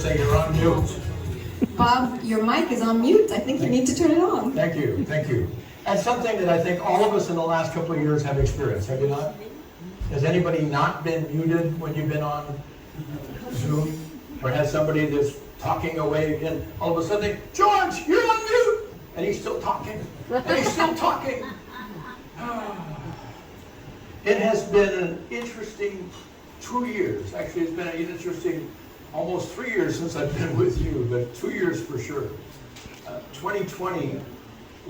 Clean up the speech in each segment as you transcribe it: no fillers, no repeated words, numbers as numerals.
say you're on mute. Bob, your mic is on mute. I think you need to turn it on. Thank you, thank you. That's something that I think all of us in the last couple of years have experienced, have you not? Has anybody not been muted when you've been on Zoom? Or has somebody that's talking away again, all of a sudden, George, you're on mute! And he's still talking, and he's still talking. It has been an interesting 2 years. Actually, it's been an interesting almost 3 years since I've been with you, but 2 years for sure. 2020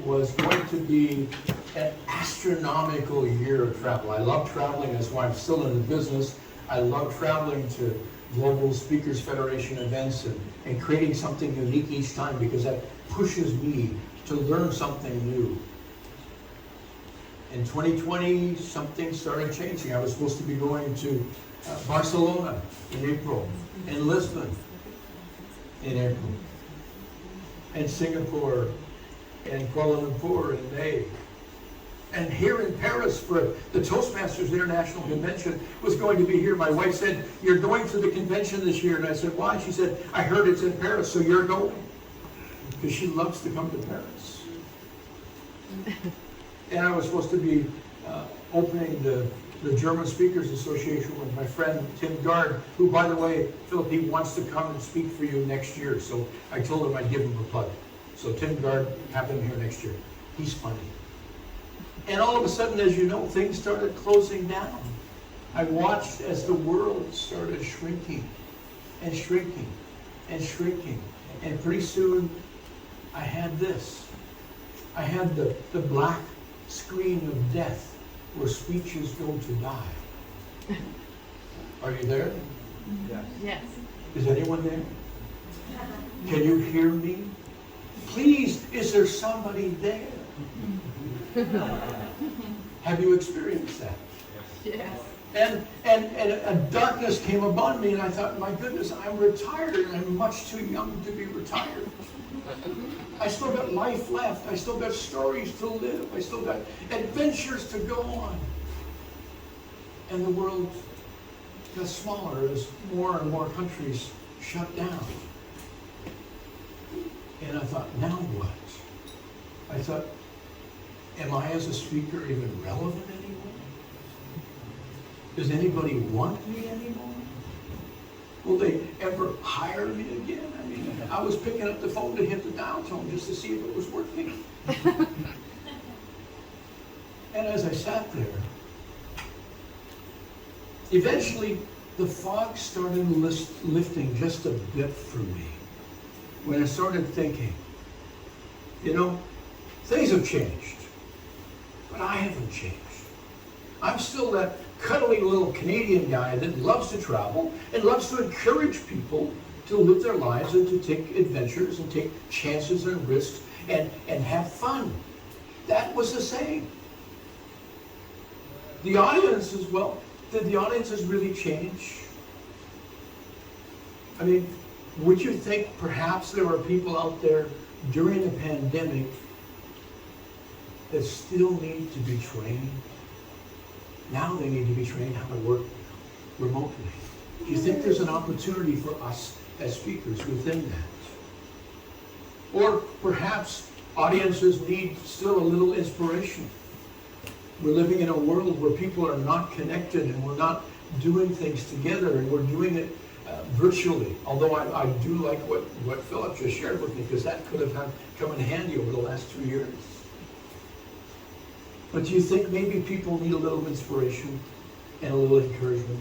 was going to be an astronomical year of travel. I love traveling, that's why I'm still in the business. I love traveling to Global Speakers Federation events and creating something unique each time, because that pushes me to learn something new. In 2020, something started changing. I was supposed to be going to Barcelona in April, and Lisbon in April, and Singapore, and Kuala Lumpur in May. And here in Paris for the Toastmasters International Convention was going to be here. My wife said, "You're going to the convention this year." And I said, "Why?" She said, "I heard it's in Paris, so you're going." Because she loves to come to Paris. And I was supposed to be opening the German Speakers Association with my friend Tim Gard, who, by the way, Philip, he wants to come and speak for you next year. So I told him I'd give him a plug. So Tim Gard happened here next year. He's funny. And all of a sudden, as you know, things started closing down. I watched as the world started shrinking and shrinking and shrinking. And pretty soon, I had this. I had the black screen of death where speeches go to die. Are you there? Yes. Yes. Is anyone there? Can you hear me? Please, is there somebody there? Have you experienced that? Yes. And a darkness came upon me, and I thought, my goodness, I'm retired, and I'm much too young to be retired. I still got life left. I still got stories to live. I still got adventures to go on. And the world got smaller as more and more countries shut down. And I thought, now what? I thought, am I as a speaker even relevant anymore? Does anybody want me anymore? Will they ever hire me again? I mean, I was picking up the phone to hit the dial tone just to see if it was working. And as I sat there, eventually the fog started lifting just a bit for me. When I started thinking, you know, things have changed, but I haven't changed. I'm still that cuddly little Canadian guy that loves to travel and loves to encourage people to live their lives and to take adventures and take chances and risks and have fun. That was the same. The audience as well. Did the audiences really change? I mean, would you think perhaps there are people out there during the pandemic that still need to be trained? Now they need to be trained how to work remotely. Do you think there's an opportunity for us as speakers within that? Or perhaps audiences need still a little inspiration. We're living in a world where people are not connected and we're not doing things together and we're doing it virtually. Although I do like what Philip just shared with me, because that could have come in handy over the last 2 years. But do you think maybe people need a little inspiration and a little encouragement?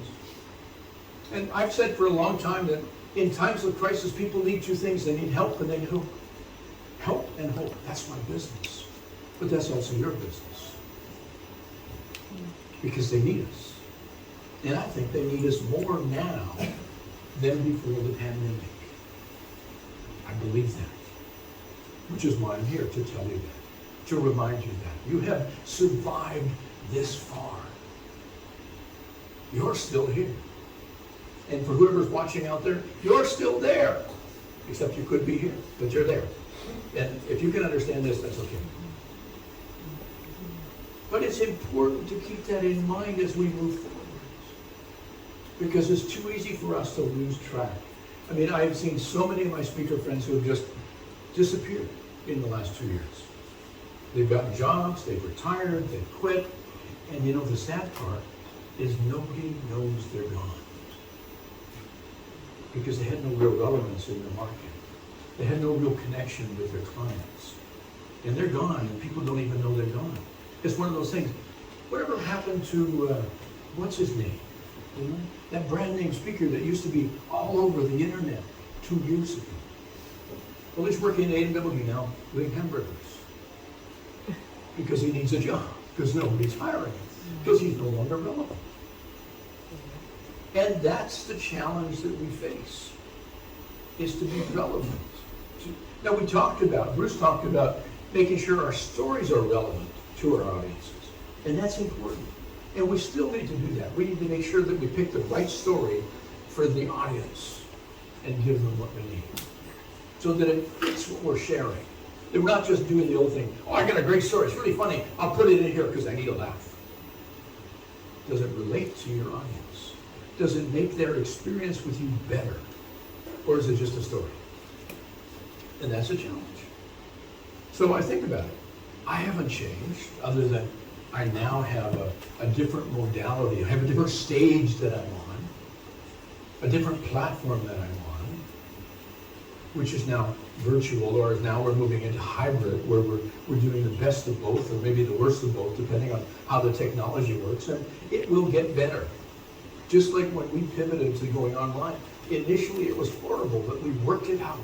And I've said for a long time that in times of crisis, people need two things. They need help and they need hope. Help and hope. That's my business. But that's also your business. Because they need us. And I think they need us more now than before the pandemic. I believe that. Which is why I'm here to tell you that. To remind you that. You have survived this far. You're still here. And for whoever's watching out there, you're still there. Except you could be here, but you're there. And if you can understand this, that's okay. But it's important to keep that in mind as we move forward. Because it's too easy for us to lose track. I mean, I have seen so many of my speaker friends who have just disappeared in the last 2 years. They've gotten jobs, they've retired, they've quit, and you know, the sad part is nobody knows they're gone. Because they had no real relevance in their market. They had no real connection with their clients. And they're gone, and people don't even know they're gone. It's one of those things. Whatever happened to, what's his name? You know, that brand name speaker that used to be all over the internet 2 years ago. Well, he's working at A&W now doing hamburgers. Because he needs a job. Because nobody's hiring him. Because he's no longer relevant. And that's the challenge that we face, is to be relevant. Now Bruce talked about making sure our stories are relevant to our audiences. And that's important. And we still need to do that. We need to make sure that we pick the right story for the audience and give them what they need. So that it fits what we're sharing. That we're not just doing the old thing, oh, I got a great story, it's really funny, I'll put it in here because I need a laugh. Does it relate to your audience? Does it make their experience with you better? Or is it just a story? And that's a challenge. So I think about it. I haven't changed, other than I now have a different modality. I have a different stage that I'm on, a different platform that I'm on, which is now virtual, or now we're moving into hybrid, where we're doing the best of both, or maybe the worst of both, depending on how the technology works, and it will get better. Just like when we pivoted to going online. Initially it was horrible, but we worked it out.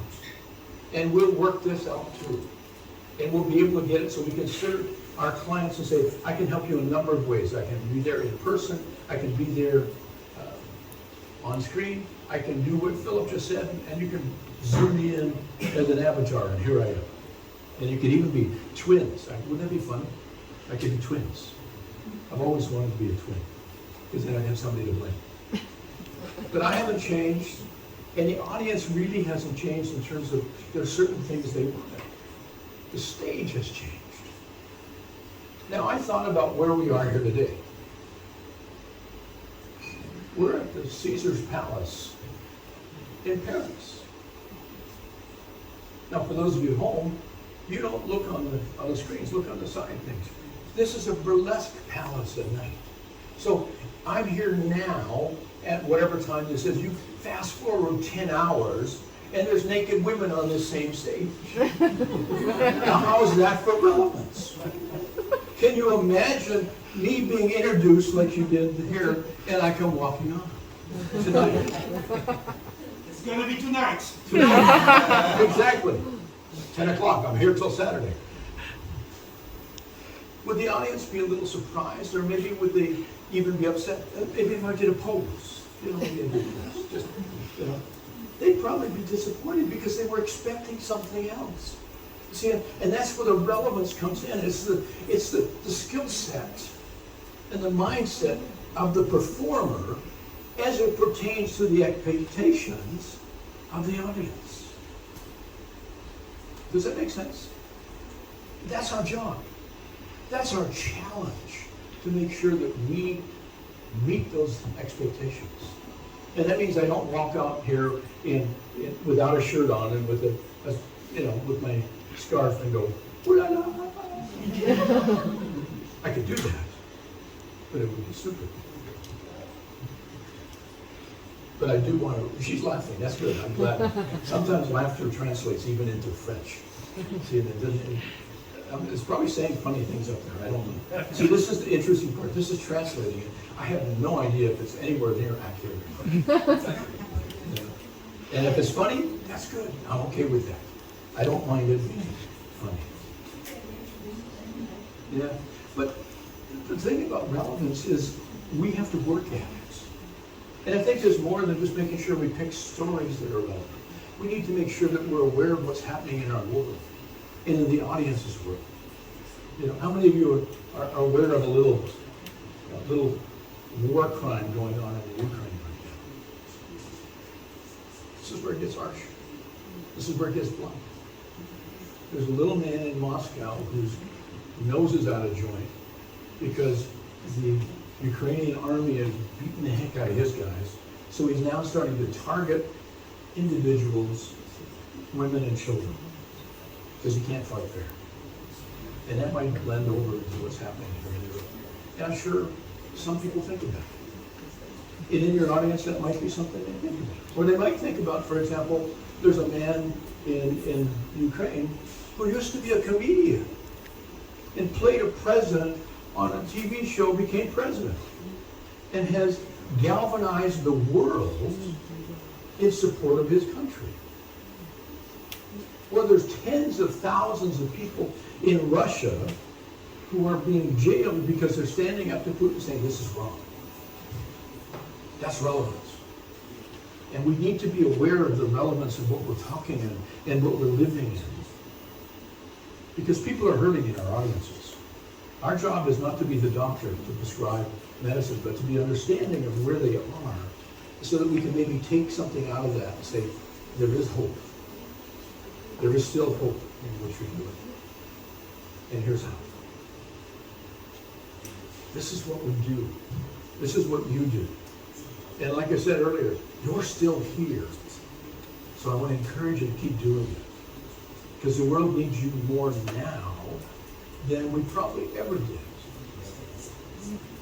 And we'll work this out too. And we'll be able to get it so we can serve our clients and say, I can help you in a number of ways. I can be there in person, I can be there on screen, I can do what Philip just said, and you can zoom me in as an avatar, and here I am. And you could even be twins. Wouldn't that be fun? I could be twins. I've always wanted to be a twin, because then I'd have somebody to blame. But I haven't changed, and the audience really hasn't changed in terms of there are certain things they want. The stage has changed. Now, I thought about where we are here today. We're at the Caesar's Palace in Paris. Now, for those of you at home, you don't look on the screens, look on the side things. This is a burlesque palace at night. So I'm here now at whatever time this is. You fast forward 10 hours, and there's naked women on this same stage. Now, how is that for relevance? Can you imagine me being introduced like you did here, and I come walking on tonight? It's going to be tonight. Exactly. 10 o'clock. I'm here till Saturday. Would the audience be a little surprised, or maybe would they even be upset? Maybe if I did a pose, they'd probably be disappointed because they were expecting something else. See, and that's where the relevance comes in. It's the skill set and the mindset of the performer as it pertains to the expectations of the audience. Does that make sense? That's our job. That's our challenge, to make sure that we meet those expectations. And that means I don't walk out here without a shirt on and with with my scarf and go, I could do that, but it would be stupid. But I do want to, she's laughing, that's good, I'm glad. Sometimes laughter translates even into French. See, it's probably saying funny things up there, I don't know. See, this is the interesting part, this is translating it. I have no idea if it's anywhere near accurate. And if it's funny, that's good, I'm okay with that. I don't mind it being funny. Yeah, but the thing about relevance is we have to work at it. And I think there's more than just making sure we pick stories that are relevant. We need to make sure that we're aware of what's happening in our world and in the audience's world. How many of you are aware of a little war crime going on in the Ukraine right now? This is where it gets harsh. This is where it gets blunt. There's a little man in Moscow whose nose is out of joint because the Ukrainian army has beaten the heck out of his guys. So he's now starting to target individuals, women and children, because you can't fight fair. And that might blend over into what's happening here in Europe. And I'm sure some people think about it. And in your audience, that might be something they think about. Or they might think about, for example, there's a man in Ukraine who used to be a comedian and played a president on a TV show, became president, and has galvanized the world in support of his country. Well, there's tens of thousands of people in Russia who are being jailed because they're standing up to Putin saying this is wrong. That's relevance. And we need to be aware of the relevance of what we're talking in and what we're living in. Because people are hurting in our audiences. Our job is not to be the doctor to prescribe medicine, but to be understanding of where they are so that we can maybe take something out of that and say, there is hope. There is still hope in what you're doing. And here's how. This is what we do. This is what you do. And like I said earlier, you're still here. So I want to encourage you to keep doing it. Because the world needs you more now than we probably ever did.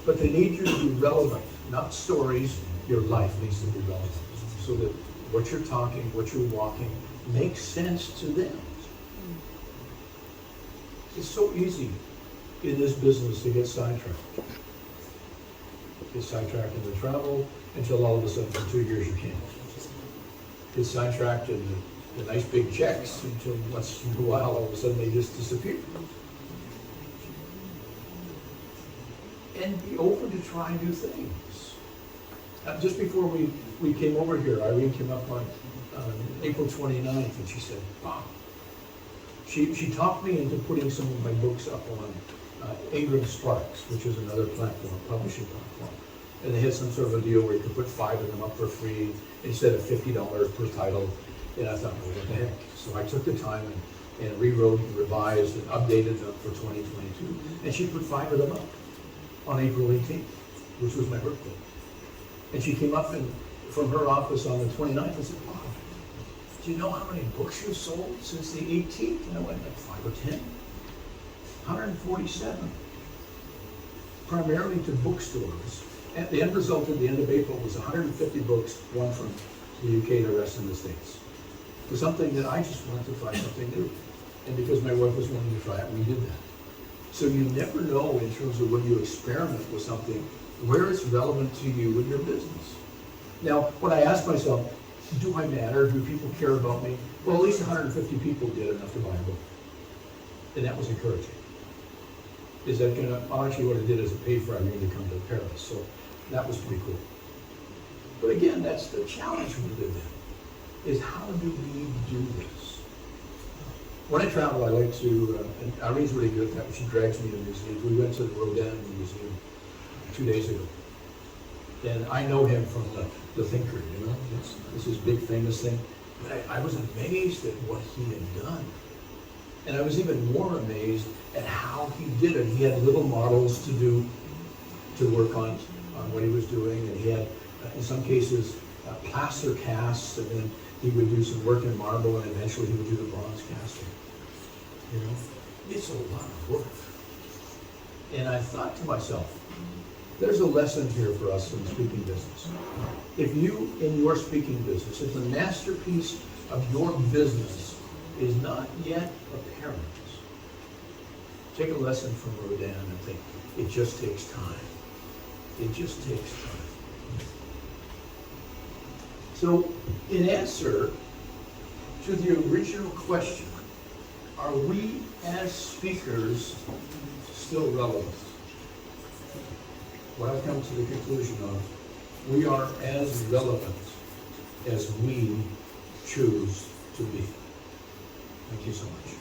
But they need you to be relevant, not stories. Your life needs to be relevant. So that what you're talking, what you're walking, makes sense to them. It's so easy in this business to get sidetracked. Get sidetracked in the travel until all of a sudden for 2 years you can't. Get sidetracked in the nice big checks until once in a while all of a sudden they just disappear. And be open to try new things. Just before we came over here, Irene came up on April 29th and she said, wow. She talked me into putting some of my books up on Ingram Sparks, which is another platform, publishing platform. And they had some sort of a deal where you could put 5 of them up for free instead of $50 per title. And I thought, well, what the heck? So I took the time and rewrote and revised and updated them for 2022. And she put 5 of them up on April 18th, which was my birthday. And she came up from her office on the 29th and said, wow, do you know how many books you've sold since the 18th? And I went, like 5 or 10. 147. Primarily to bookstores. And the end result at the end of April was 150 books, one from the UK, the rest in the States. It was something that I just wanted to try something new. And because my wife was wanting to try it, we did that. So you never know in terms of when you experiment with something, where it's relevant to you in your business. Now, when I asked myself, do I matter? Do people care about me? Well, at least 150 people did enough to buy a book. And that was encouraging. Is that going to, actually what it did is it paid for Irene to come to Paris. So that was pretty cool. But again, that's the challenge we live in, is how do we do this? When I travel, I like to, and Irene's really good at that, she drags me to museums. We went to the Rodin Museum 2 days ago. And I know him from the Thinker, you know, this is big famous thing. But I was amazed at what he had done. And I was even more amazed at how he did it. He had little models to work on what he was doing, and he had, in some cases, plaster casts, and then he would do some work in marble, and eventually he would do the bronze casting. You know, it's a lot of work. And I thought to myself, there's a lesson here for us in the speaking business. If you, in your speaking business, if the masterpiece of your business is not yet apparent, take a lesson from Rodin and think, it just takes time. It just takes time. So, in answer to the original question, are we as speakers still relevant? What I've come to the conclusion of, we are as relevant as we choose to be. Thank you so much.